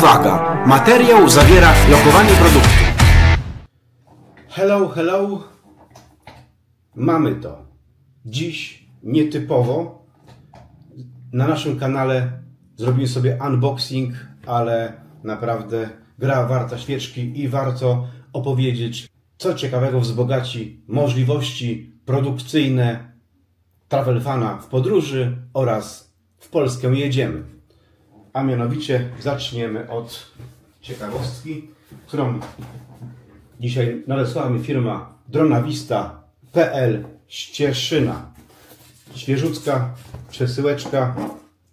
Uwaga! Materiał zawiera lokowanie produktu. Hello, hello. Mamy to. Dziś nietypowo na naszym kanale zrobimy sobie unboxing, ale naprawdę gra warta świeczki i warto opowiedzieć, co ciekawego wzbogaci możliwości produkcyjne Travelfana w podróży oraz w Polskę jedziemy. A mianowicie zaczniemy od ciekawostki, którą dzisiaj nadesłała mi firma Dronavista.pl z Cieszyna. Świeżutka przesyłeczka.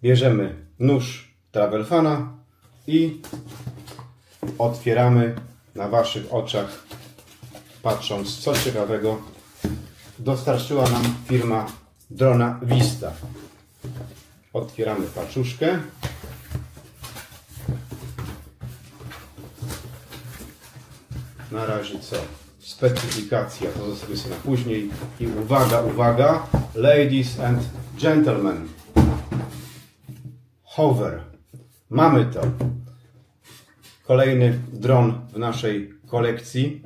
Bierzemy nóż Travelfana i otwieramy na Waszych oczach, patrząc, co ciekawego dostarczyła nam firma Dronavista. Otwieramy paczuszkę. Na razie co? Specyfikacja, to zostawię sobie na później. I uwaga, uwaga, ladies and gentlemen. Hover. Mamy to. Kolejny dron w naszej kolekcji.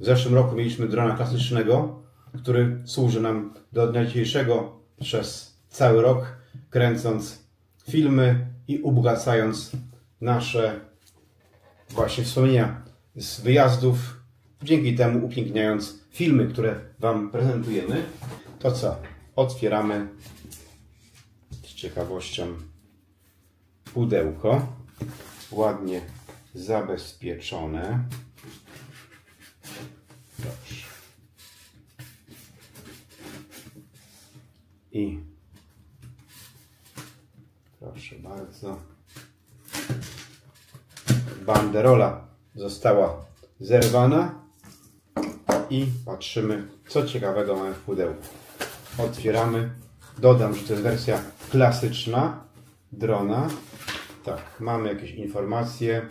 W zeszłym roku mieliśmy drona klasycznego, który służy nam do dnia dzisiejszego przez cały rok, kręcąc filmy i ubogacając nasze właśnie wspomnienia z wyjazdów, dzięki temu upiękniając filmy, które Wam prezentujemy. To co? Otwieramy z ciekawością pudełko, ładnie zabezpieczone. Dobrze. I proszę bardzo, banderola została zerwana i patrzymy, co ciekawego mamy w pudełku. Otwieramy. Dodam, że to jest wersja klasyczna drona. Tak, mamy jakieś informacje,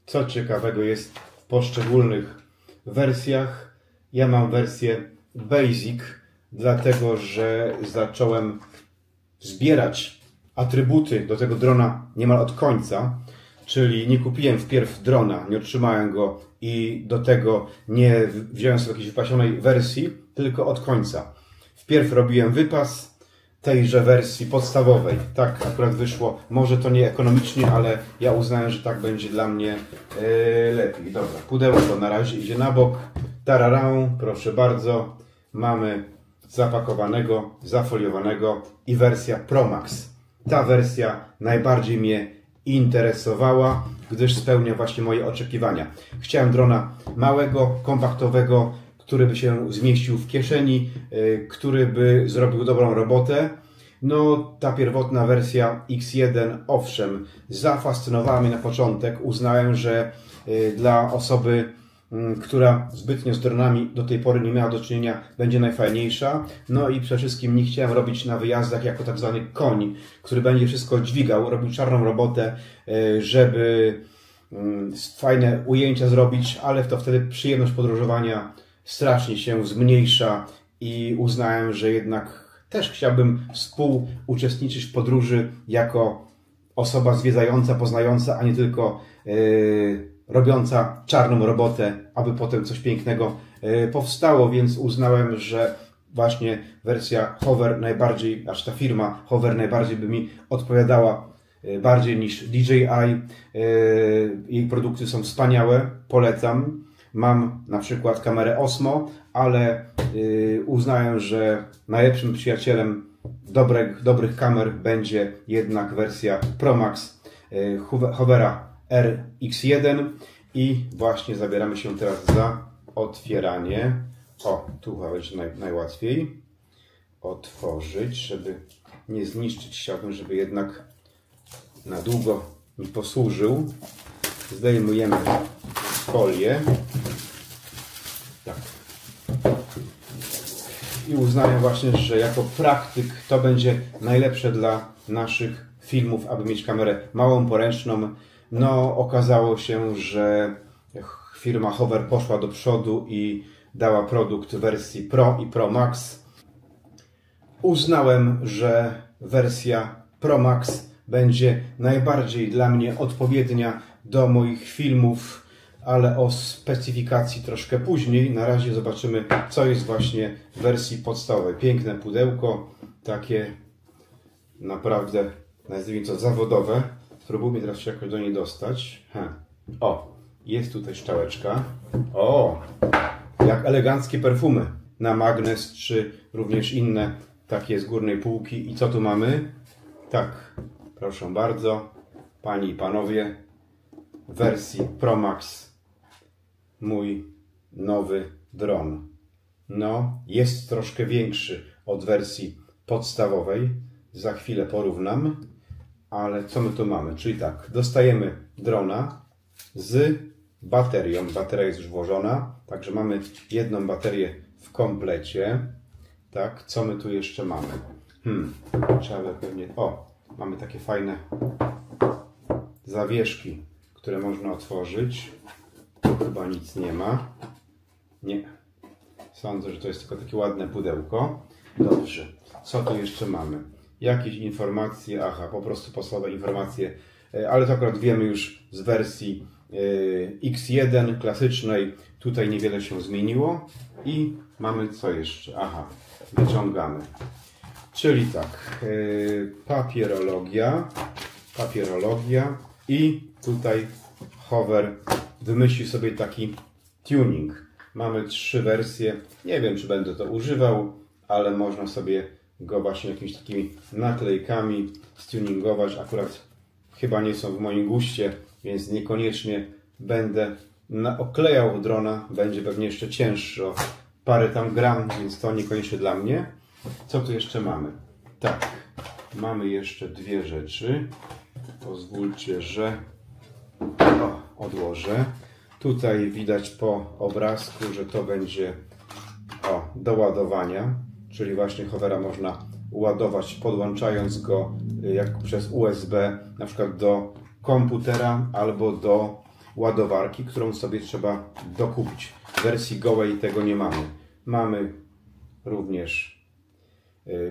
co ciekawego jest w poszczególnych wersjach. Ja mam wersję Basic, dlatego że zacząłem zbierać atrybuty do tego drona niemal od końca. Czyli nie kupiłem wpierw drona, nie otrzymałem go i do tego nie wziąłem sobie jakiejś wypasionej wersji, tylko od końca. Wpierw robiłem wypas tejże wersji podstawowej. Tak akurat wyszło. Może to nie ekonomicznie, ale ja uznałem, że tak będzie dla mnie lepiej. Dobra, pudełko na razie idzie na bok. Tararą, proszę bardzo. Mamy zapakowanego, zafoliowanego i wersja Pro Max. Ta wersja najbardziej mnie interesowała, gdyż spełnia właśnie moje oczekiwania. Chciałem drona małego, kompaktowego, który by się zmieścił w kieszeni, który by zrobił dobrą robotę. No, ta pierwotna wersja X1, owszem, zafascynowała mnie na początek. Uznałem, że dla osoby, która zbytnio z dronami do tej pory nie miała do czynienia, będzie najfajniejsza. No i przede wszystkim nie chciałem robić na wyjazdach jako tak zwany koń, który będzie wszystko dźwigał, robił czarną robotę, żeby fajne ujęcia zrobić, ale to wtedy przyjemność podróżowania strasznie się zmniejsza i uznałem, że jednak też chciałbym współuczestniczyć w podróży jako osoba zwiedzająca, poznająca, a nie tylko robiąca czarną robotę, aby potem coś pięknego powstało, więc uznałem, że właśnie wersja Hover najbardziej, aż ta firma Hover najbardziej by mi odpowiadała, bardziej niż DJI. Jej produkty są wspaniałe, polecam. Mam na przykład kamerę Osmo, ale uznałem, że najlepszym przyjacielem dobrych kamer będzie jednak wersja Pro Max Hovera RX1 i właśnie zabieramy się teraz za otwieranie. O, tu chyba będzie najłatwiej otworzyć, żeby nie zniszczyć. Chciałbym, żeby jednak na długo mi posłużył. Zdejmujemy folię. Tak. I uznaję właśnie, że jako praktyk to będzie najlepsze dla naszych filmów, aby mieć kamerę małą, poręczną. No, okazało się, że firma Hover poszła do przodu i dała produkt w wersji Pro i Pro Max. Uznałem, że wersja Pro Max będzie najbardziej dla mnie odpowiednia do moich filmów, ale o specyfikacji troszkę później. Na razie zobaczymy, co jest właśnie w wersji podstawowej. Piękne pudełko, takie naprawdę, nazwijmy to, zawodowe. Spróbujmy teraz się jakoś do niej dostać. O, jest tutaj szczałeczka. O, jak eleganckie perfumy na magnes, czy również inne takie z górnej półki. I co tu mamy? Tak, proszę bardzo, panie i panowie, w wersji Pro Max mój nowy dron. No, jest troszkę większy od wersji podstawowej. Za chwilę porównam. Ale co my tu mamy? Czyli tak, dostajemy drona z baterią. Bateria jest już włożona, także mamy jedną baterię w komplecie. Tak, co my tu jeszcze mamy? Trzeba by pewnie... O, mamy takie fajne zawieszki, które można otworzyć. Tu chyba nic nie ma. Nie. Sądzę, że to jest tylko takie ładne pudełko. Dobrze. Co tu jeszcze mamy? Jakieś informacje, po prostu podstawowe informacje, ale to akurat wiemy już z wersji X1 klasycznej. Tutaj niewiele się zmieniło. I mamy co jeszcze? Wyciągamy. Czyli tak, papierologia i tutaj Hover wymyślił sobie taki tuning. Mamy 3 wersje. Nie wiem, czy będę to używał, ale można sobie go właśnie jakimiś takimi naklejkami stuningować. Akurat chyba nie są w moim guście, więc niekoniecznie będę oklejał drona. Będzie pewnie jeszcze cięższy o parę tam gram, więc to niekoniecznie dla mnie. Co tu jeszcze mamy? Tak, mamy jeszcze 2 rzeczy. Pozwólcie, że odłożę. Tutaj widać po obrazku, że to będzie do ładowania, czyli właśnie Hovera można ładować podłączając go jak przez USB na przykład do komputera albo do ładowarki, którą sobie trzeba dokupić. W wersji gołej tego nie mamy. Mamy również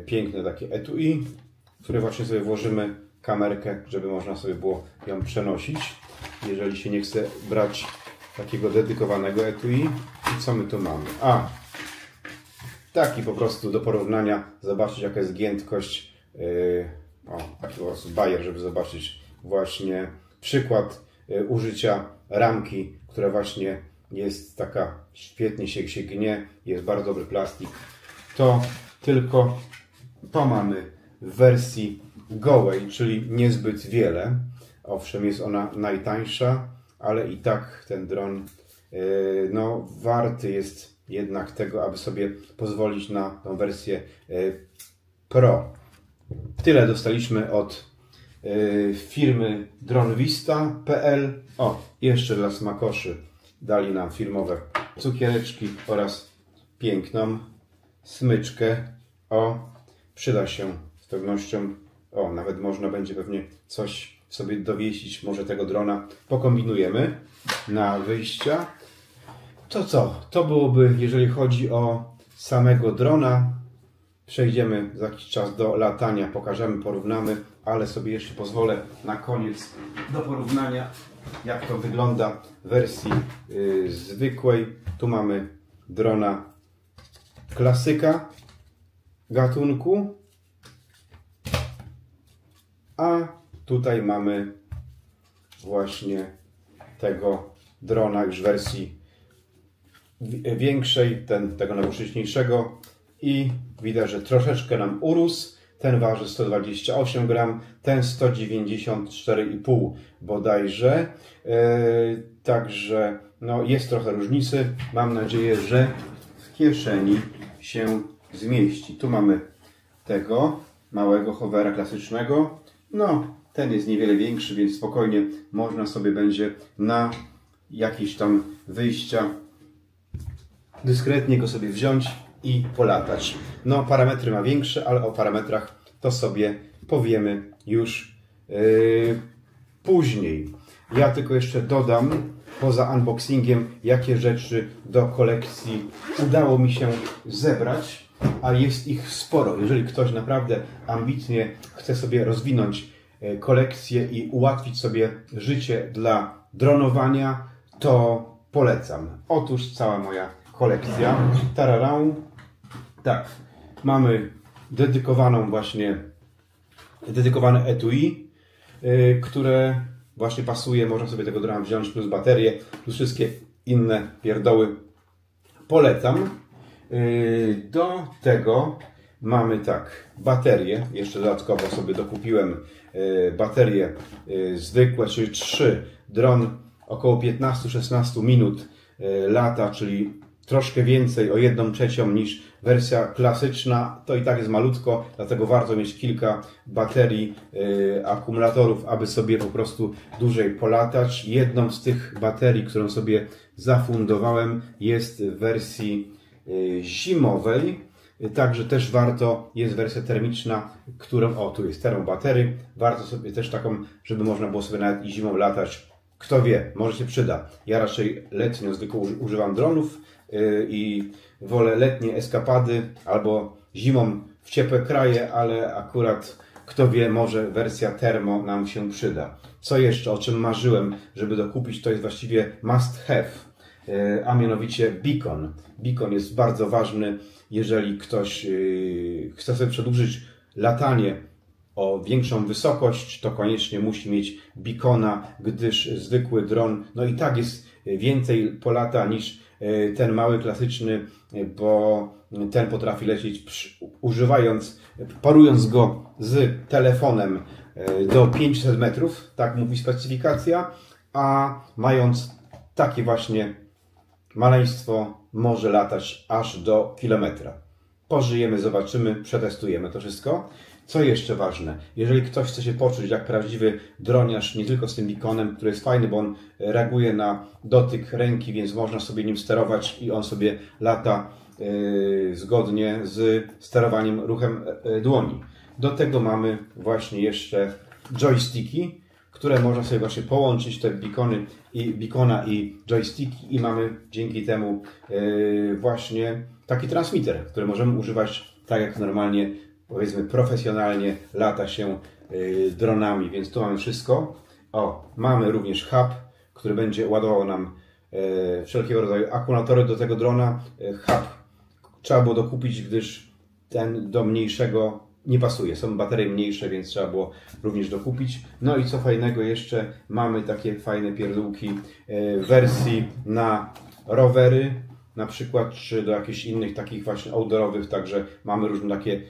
piękne takie etui, w które właśnie sobie włożymy kamerkę, żeby można sobie było ją przenosić, jeżeli się nie chce brać takiego dedykowanego etui. I co my tu mamy? Taki po prostu do porównania, zobaczyć jaka jest giętkość. Taki po prostu bajer, żeby zobaczyć właśnie przykład użycia ramki, która właśnie jest taka, świetnie się gnie, jest bardzo dobry plastik. To tylko to mamy w wersji gołej, czyli niezbyt wiele. Owszem, jest ona najtańsza, ale i tak ten dron warty jest jednak tego, aby sobie pozwolić na tą wersję Pro. Tyle dostaliśmy od firmy dronvista.pl. Jeszcze dla smakoszy dali nam firmowe cukiereczki oraz piękną smyczkę. Przyda się z pewnością. Nawet można będzie pewnie coś sobie dowiesić, może tego drona. Pokombinujemy na wyjścia. To co? To byłoby, jeżeli chodzi o samego drona. Przejdziemy za jakiś czas do latania, pokażemy, porównamy, ale sobie jeszcze pozwolę na koniec do porównania, jak to wygląda w wersji zwykłej. Tu mamy drona klasyka gatunku, a tutaj mamy właśnie tego drona już w wersji większej, tego nowocześniejszego, i widać, że troszeczkę nam urósł. Ten waży 128 gram, ten 194,5 bodajże. Także jest trochę różnicy. Mam nadzieję, że w kieszeni się zmieści. Tu mamy tego małego Hovera klasycznego. Ten jest niewiele większy, więc spokojnie można sobie będzie na jakieś tam wyjścia dyskretnie go sobie wziąć i polatać. Parametry ma większe, ale o parametrach to sobie powiemy już później. Ja tylko jeszcze dodam, poza unboxingiem, jakie rzeczy do kolekcji udało mi się zebrać, a jest ich sporo. Jeżeli ktoś naprawdę ambitnie chce sobie rozwinąć kolekcję i ułatwić sobie życie dla dronowania, to polecam. Otóż cała moja kolekcja. Tararau. Tak, mamy dedykowane etui, które właśnie pasuje. Można sobie tego drona wziąć, plus baterię, plus wszystkie inne pierdoły. Polecam. Do tego mamy tak, baterie. Jeszcze dodatkowo sobie dokupiłem baterie zwykłe, czyli 3. Dron około 15-16 minut lata, czyli troszkę więcej, o 1/3 niż wersja klasyczna. To i tak jest malutko, dlatego warto mieć kilka baterii, akumulatorów, aby sobie po prostu dłużej polatać. Jedną z tych baterii, którą sobie zafundowałem, jest w wersji zimowej. Także też warto, jest wersja termiczna, którą, tu jest termobatery. Warto sobie też taką, żeby można było sobie nawet i zimą latać. Kto wie, może się przyda. Ja raczej letnio zwykle używam dronów i wolę letnie eskapady albo zimą w ciepłe kraje, ale akurat kto wie, może wersja termo nam się przyda. Co jeszcze, o czym marzyłem, żeby dokupić, to jest właściwie must have, a mianowicie beacon. Beacon jest bardzo ważny, jeżeli ktoś chce sobie przedłużyć latanie o większą wysokość, to koniecznie musi mieć beacona, gdyż zwykły dron, no i tak jest więcej polata niż ten mały klasyczny, bo ten potrafi lecieć parując go z telefonem do 500 metrów, tak mówi specyfikacja, a mając takie właśnie maleństwo może latać aż do kilometra. Pożyjemy, zobaczymy, przetestujemy to wszystko. Co jeszcze ważne? Jeżeli ktoś chce się poczuć jak prawdziwy droniarz, nie tylko z tym beaconem, który jest fajny, bo on reaguje na dotyk ręki, więc można sobie nim sterować i on sobie lata zgodnie z sterowaniem ruchem dłoni. Do tego mamy właśnie jeszcze joysticki, które można sobie właśnie połączyć, te beacona i joysticki, i mamy dzięki temu właśnie taki transmitter, który możemy używać tak jak normalnie, powiedzmy profesjonalnie lata się dronami, więc tu mamy wszystko. Mamy również hub, który będzie ładował nam wszelkiego rodzaju akumulatory do tego drona. Hub trzeba było dokupić, gdyż ten do mniejszego nie pasuje. Są baterie mniejsze, więc trzeba było również dokupić. No i co fajnego jeszcze, mamy takie fajne pierdółki wersji na rowery, na przykład, czy do jakichś innych takich właśnie outdoorowych, także mamy różne takie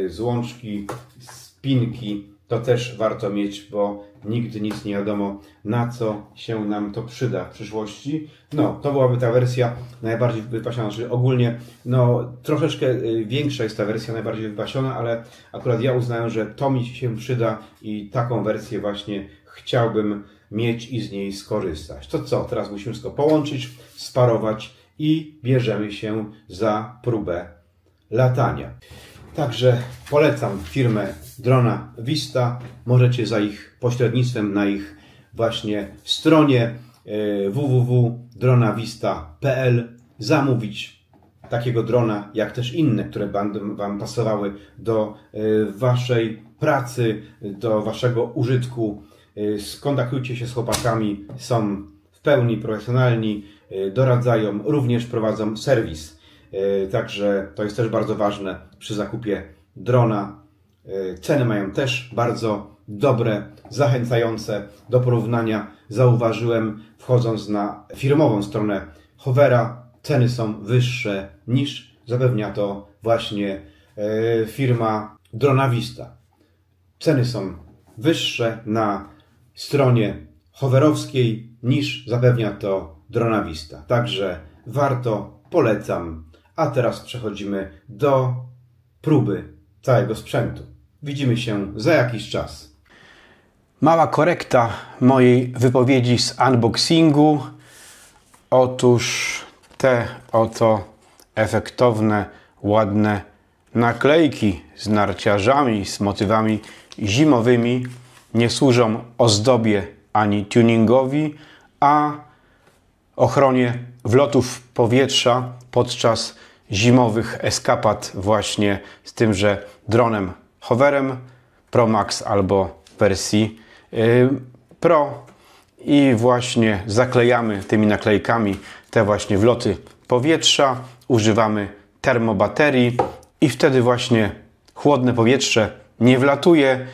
złączki, spinki, to też warto mieć, bo nigdy nic nie wiadomo, na co się nam to przyda w przyszłości. No, to byłaby ta wersja najbardziej wypasiona, czyli ogólnie, no, troszeczkę większa jest ta wersja najbardziej wypasiona, ale akurat ja uznałem, że to mi się przyda i taką wersję właśnie chciałbym mieć i z niej skorzystać. To co? Teraz musimy wszystko połączyć, sparować i bierzemy się za próbę latania. Także polecam firmę Drona Vista. Możecie za ich pośrednictwem na ich właśnie stronie www.dronavista.pl zamówić takiego drona, jak też inne, które będą Wam pasowały do Waszej pracy, do Waszego użytku. Skontaktujcie się z chłopakami, są w pełni profesjonalni, doradzają, również prowadzą serwis. Także to jest też bardzo ważne przy zakupie drona. Ceny mają też bardzo dobre, zachęcające do porównania. Zauważyłem, wchodząc na firmową stronę Hovera, ceny są wyższe niż zapewnia to właśnie firma Drona Vista. Ceny są wyższe na stronie hoverowskiej niż zapewnia to Drona Vista. Także warto, polecam. A teraz przechodzimy do próby całego sprzętu. Widzimy się za jakiś czas. Mała korekta mojej wypowiedzi z unboxingu. Otóż te oto efektowne, ładne naklejki z narciarzami, z motywami zimowymi nie służą ozdobie ani tuningowi, a ochronie wlotów powietrza podczas zimowych eskapad właśnie z tymże dronem hoverem Pro Max albo wersji Pro. i właśnie zaklejamy tymi naklejkami te właśnie wloty powietrza. Używamy termobaterii i wtedy właśnie chłodne powietrze nie wlatuje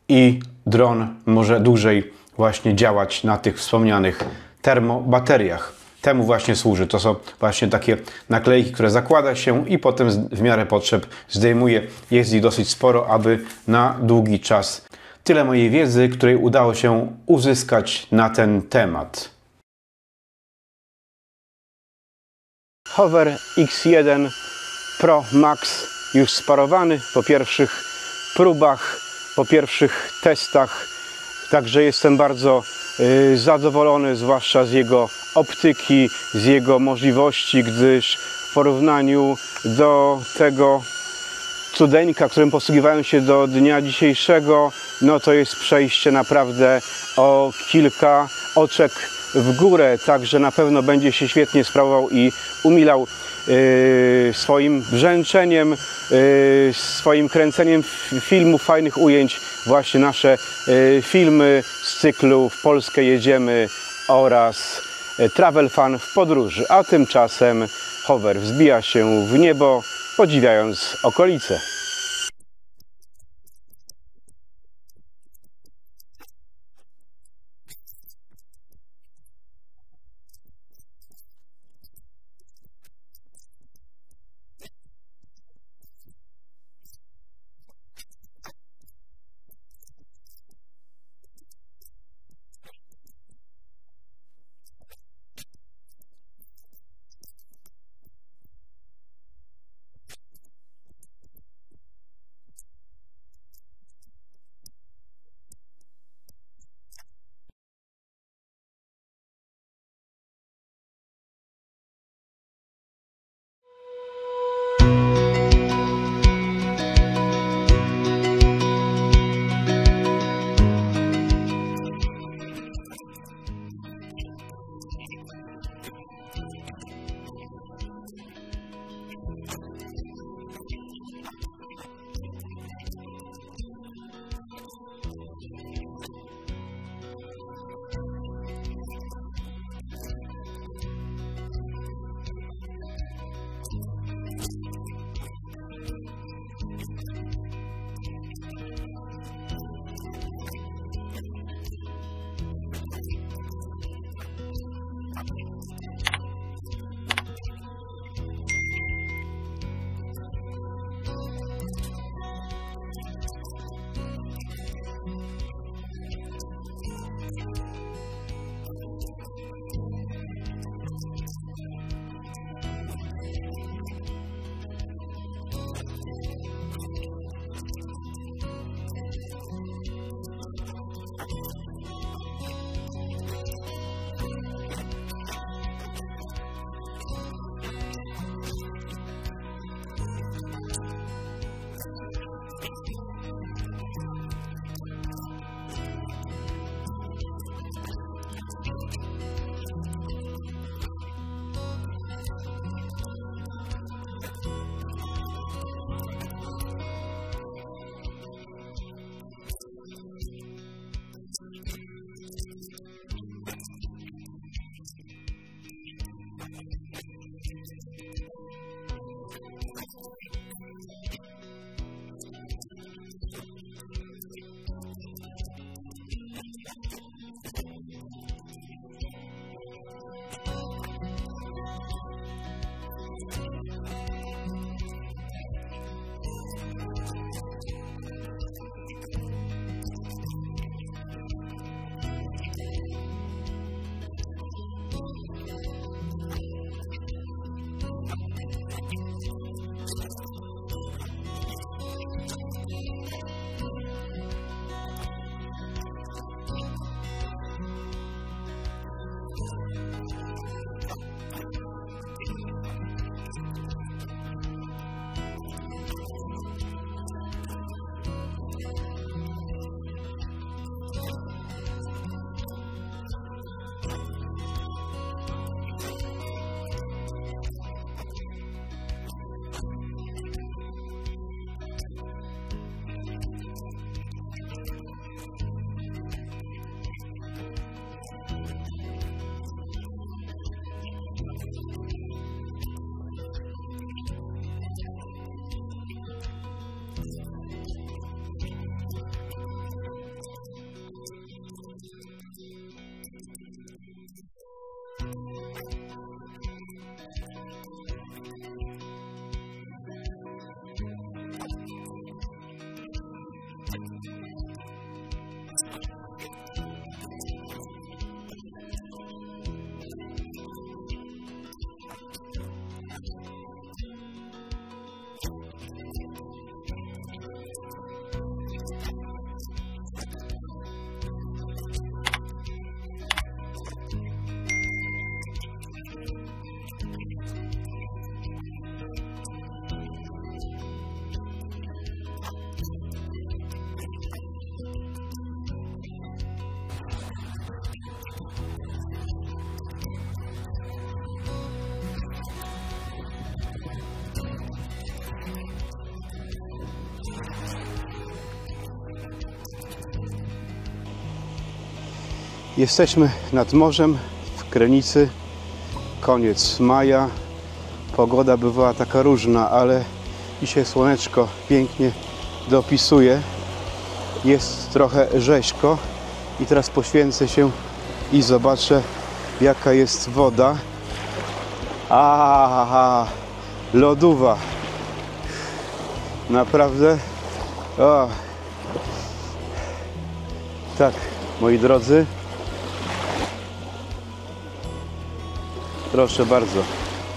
i dron może dłużej właśnie działać na tych wspomnianych termobateriach. Temu właśnie służy. To są właśnie takie naklejki, które zakłada się i potem w miarę potrzeb zdejmuje. Jest ich dosyć sporo, aby na długi czas. Tyle mojej wiedzy, której udało się uzyskać na ten temat. Hover X1 Pro Max już sparowany po pierwszych próbach, po pierwszych testach. Także jestem bardzo zadowolony, zwłaszcza z jego optyki, z jego możliwości, gdyż w porównaniu do tego cudeńka, którym posługiwałem się do dnia dzisiejszego, no to jest przejście naprawdę o kilka oczek w górę, także na pewno będzie się świetnie sprawował i umilał swoim brzęczeniem, swoim kręceniem filmów, fajnych ujęć, właśnie nasze filmy z cyklu W Polskę jedziemy oraz Travel Fan w podróży, a tymczasem Hover wzbija się w niebo, podziwiając okolice. Jesteśmy nad morzem w Krynicy, koniec maja. Pogoda bywała taka różna, ale dzisiaj słoneczko pięknie dopisuje. Jest trochę rzeźko i teraz poświęcę się i zobaczę, jaka jest woda. Aha, lodowa. Naprawdę. O. Tak, moi drodzy. Proszę bardzo,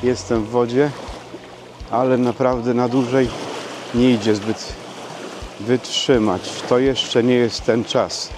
jestem w wodzie, ale naprawdę na dłużej nie idzie zbyt wytrzymać. To jeszcze nie jest ten czas.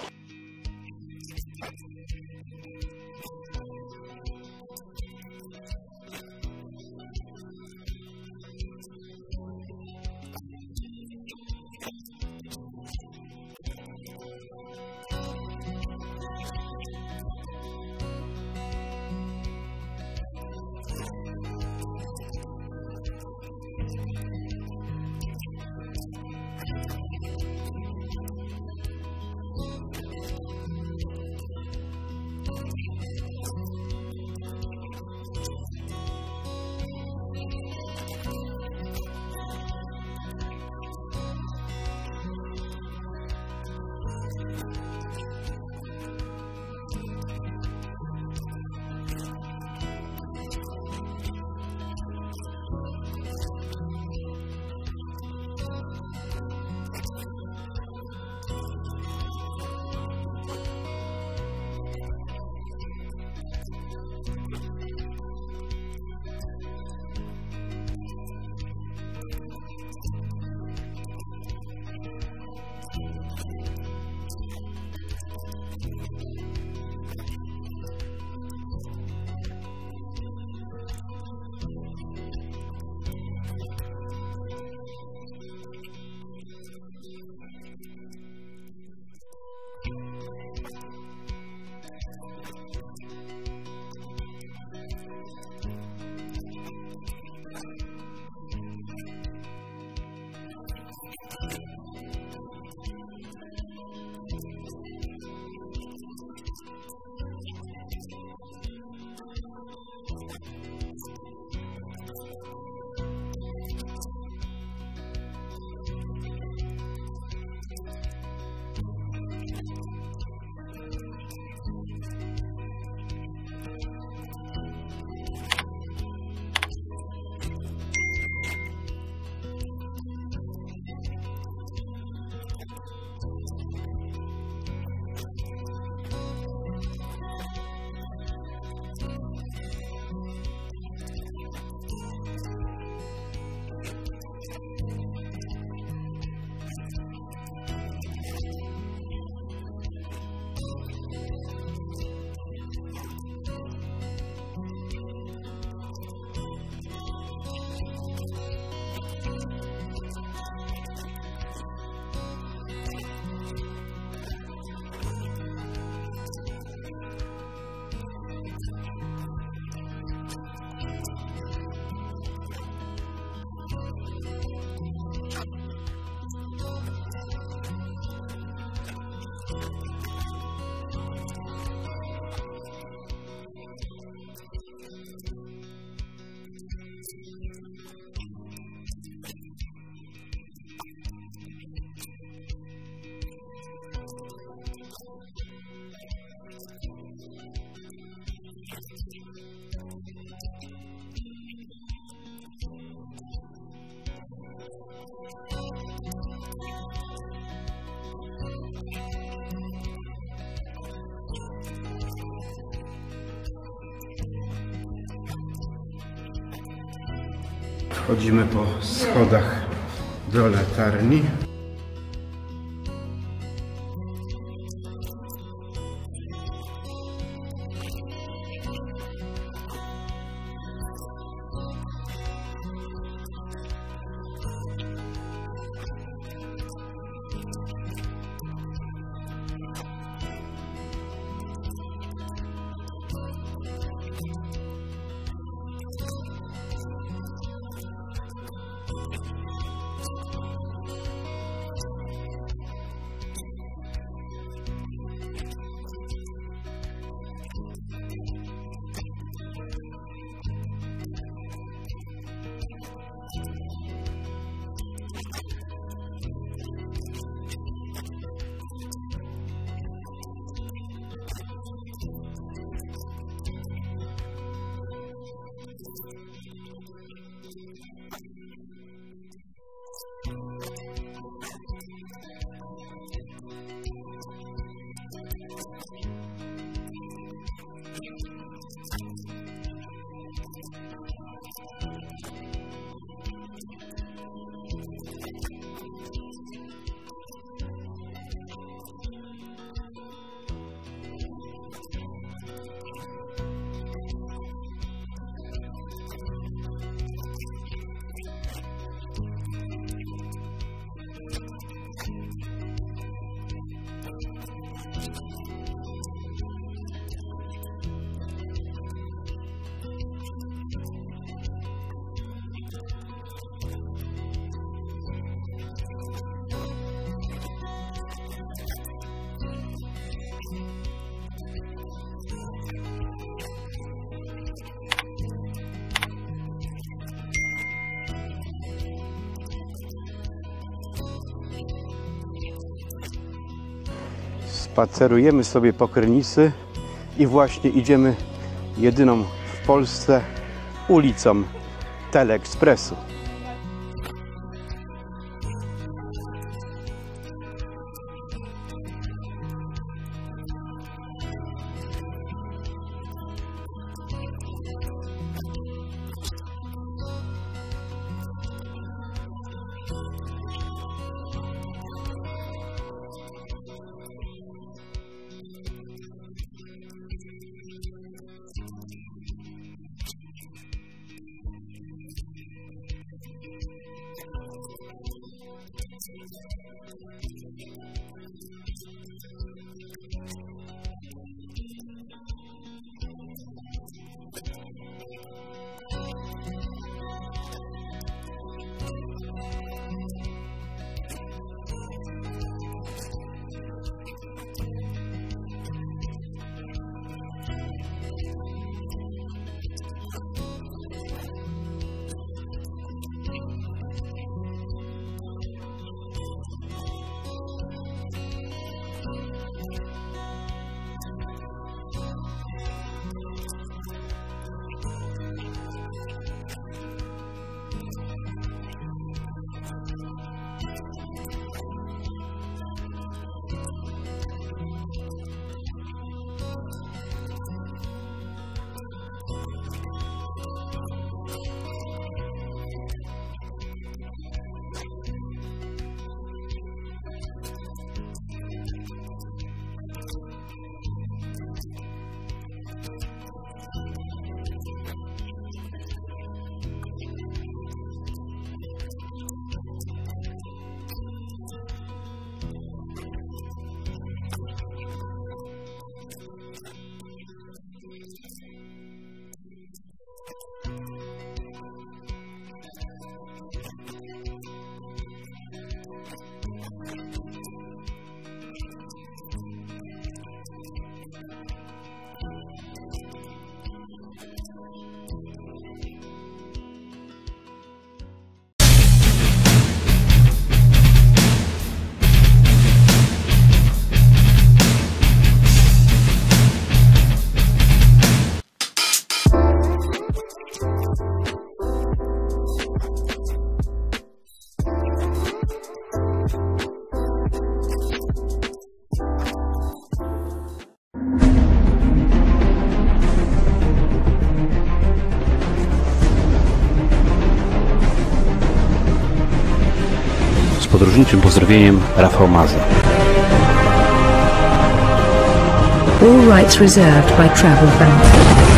Chodzimy po schodach do latarni. Spacerujemy sobie po Krynicy i właśnie idziemy jedyną w Polsce ulicą Teleekspresu. podróżniczym pozdrowieniem Rafał Maza. All rights reserved by Travel Bank.